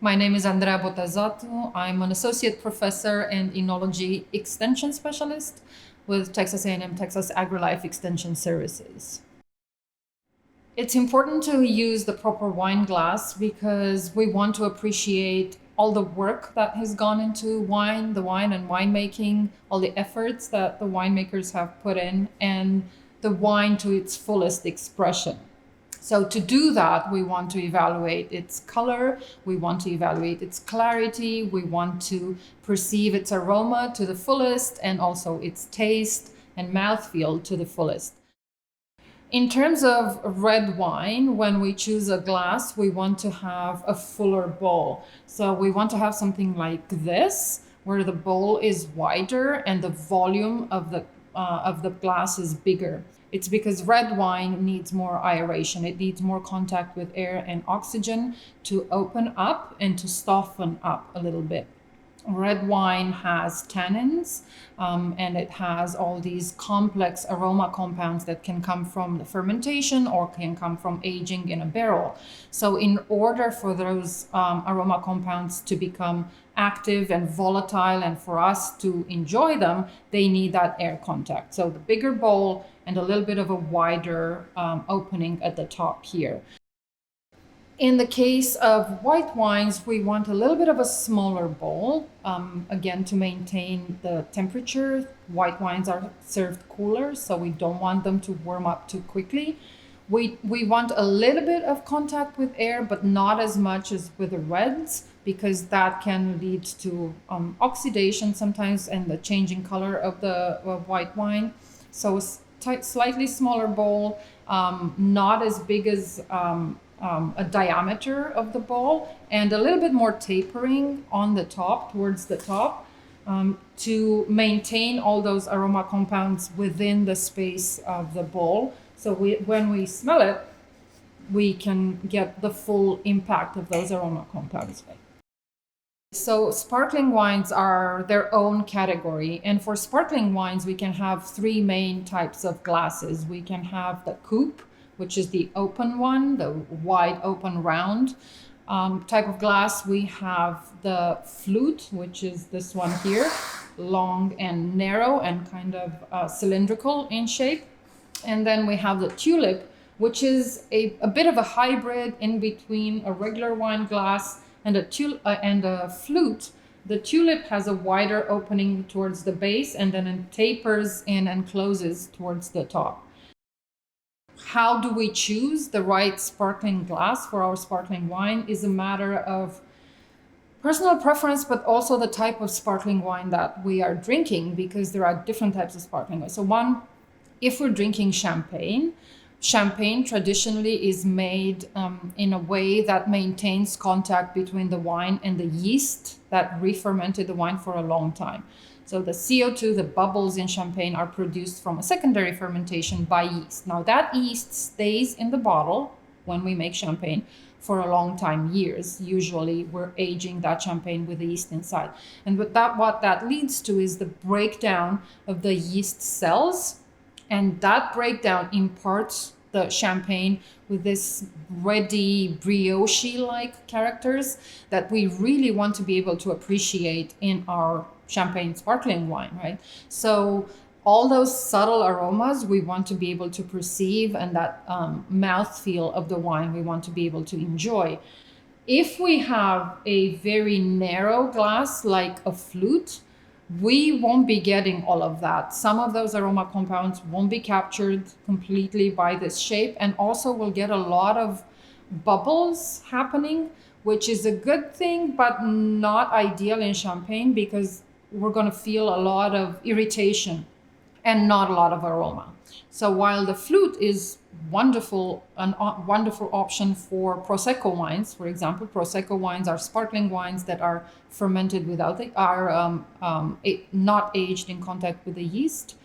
My name is Andreea Botezatu. I'm an associate professor and enology extension specialist with Texas A&M Texas AgriLife Extension Services. It's important to use the proper wine glass because we want to appreciate all the work that has gone into the wine and winemaking, all the efforts that the winemakers have put in, and the wine to its fullest expression. So to do that, we want to evaluate its color, we want to evaluate its clarity, we want to perceive its aroma to the fullest, and also its taste and mouthfeel to the fullest. In terms of red wine, when we choose a glass, we want to have a fuller bowl. So we want to have something like this, where the bowl is wider and the volume of the glass is bigger. It's because red wine needs more aeration. It needs more contact with air and oxygen to open up and to soften up a little bit. Red wine has tannins, and it has all these complex aroma compounds that can come from the fermentation or can come from aging in a barrel. So in order for those aroma compounds to become active and volatile and for us to enjoy them, they need that air contact. So the bigger bowl and a little bit of a wider opening at the top here. In the case of white wines, we want a little bit of a smaller bowl, again, to maintain the temperature. White wines are served cooler, so we don't want them to warm up too quickly. We want a little bit of contact with air, but not as much as with the reds, because that can lead to oxidation sometimes and the changing color of the white wine. So a slightly smaller bowl, not as big as a diameter of the bowl, and a little bit more tapering on the top, towards the top, to maintain all those aroma compounds within the space of the bowl. So when we smell it, we can get the full impact of those aroma compounds. So sparkling wines are their own category. And for sparkling wines, we can have three main types of glasses. We can have the coupe, which is the open one, the wide open round type of glass. We have the flute, which is this one here, long and narrow and kind of cylindrical in shape. And then we have the tulip, which is a bit of a hybrid in between a regular wine glass and a flute. The tulip has a wider opening towards the base and then it tapers in and closes towards the top. How do we choose the right sparkling glass for our sparkling wine is a matter of personal preference, but also the type of sparkling wine that we are drinking, because there are different types of sparkling wine. So one, if we're drinking champagne traditionally is made in a way that maintains contact between the wine and the yeast that re-fermented the wine for a long time. So the CO2, the bubbles in champagne, are produced from a secondary fermentation by yeast. Now that yeast stays in the bottle when we make champagne for a long time, years. Usually we're aging that champagne with the yeast inside. And what that leads to is the breakdown of the yeast cells. And that breakdown imparts the champagne with this bready, brioche-like characters that we really want to be able to appreciate in our champagne sparkling wine, right? So all those subtle aromas we want to be able to perceive, and that mouthfeel of the wine we want to be able to enjoy. If we have a very narrow glass like a flute, we won't be getting all of that. Some of those aroma compounds won't be captured completely by this shape, and also we'll get a lot of bubbles happening, which is a good thing, but not ideal in champagne because we're going to feel a lot of irritation and not a lot of aroma. So while the flute is wonderful, a wonderful option for Prosecco wines, for example, Prosecco wines are sparkling wines that are fermented without not aged in contact with the yeast,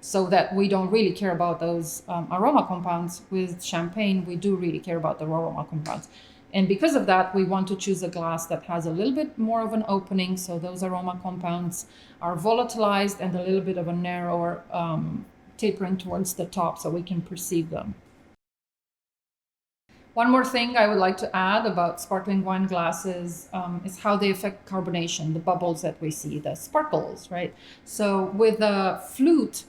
so that we don't really care about those aroma compounds. With champagne, we do really care about the aroma compounds. And because of that, we want to choose a glass that has a little bit more of an opening, so those aroma compounds are volatilized, and a little bit of a narrower tapering towards the top so we can perceive them. One more thing I would like to add about sparkling wine glasses is how they affect carbonation, the bubbles that we see, the sparkles, right? So with a flute,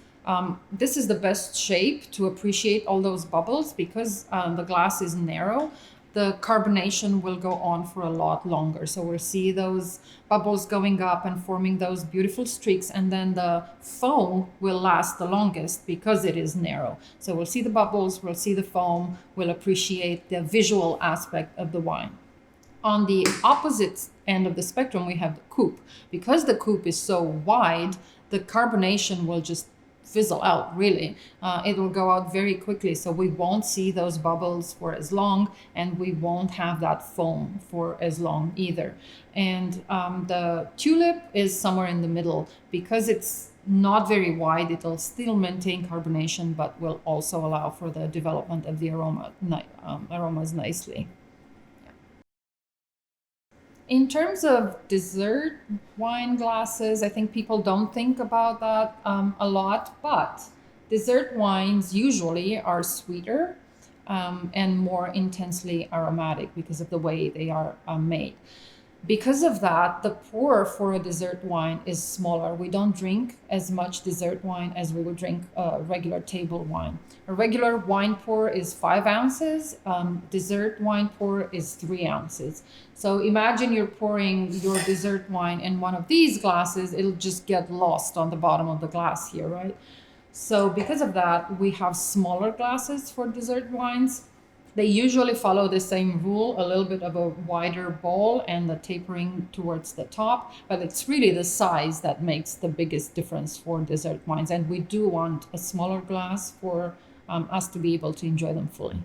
this is the best shape to appreciate all those bubbles because the glass is narrow. The carbonation will go on for a lot longer. So we'll see those bubbles going up and forming those beautiful streaks, and then the foam will last the longest because it is narrow. So we'll see the bubbles, we'll see the foam, we'll appreciate the visual aspect of the wine. On the opposite end of the spectrum, we have the coupe. Because the coupe is so wide, the carbonation will just fizzle out, really. It will go out very quickly, so we won't see those bubbles for as long, and we won't have that foam for as long either. And the tulip is somewhere in the middle. Because it's not very wide, it'll still maintain carbonation, but will also allow for the development of the aromas nicely. In terms of dessert wine glasses, I think people don't think about that a lot, but dessert wines usually are sweeter and more intensely aromatic because of the way they are made. Because of that, the pour for a dessert wine is smaller. We don't drink as much dessert wine as we would drink a regular table wine. A regular wine pour is 5 ounces. Dessert wine pour is 3 ounces. So imagine you're pouring your dessert wine in one of these glasses, it'll just get lost on the bottom of the glass here, right? So because of that, we have smaller glasses for dessert wines. They usually follow the same rule, a little bit of a wider bowl and the tapering towards the top, but it's really the size that makes the biggest difference for dessert wines. And we do want a smaller glass for us to be able to enjoy them fully.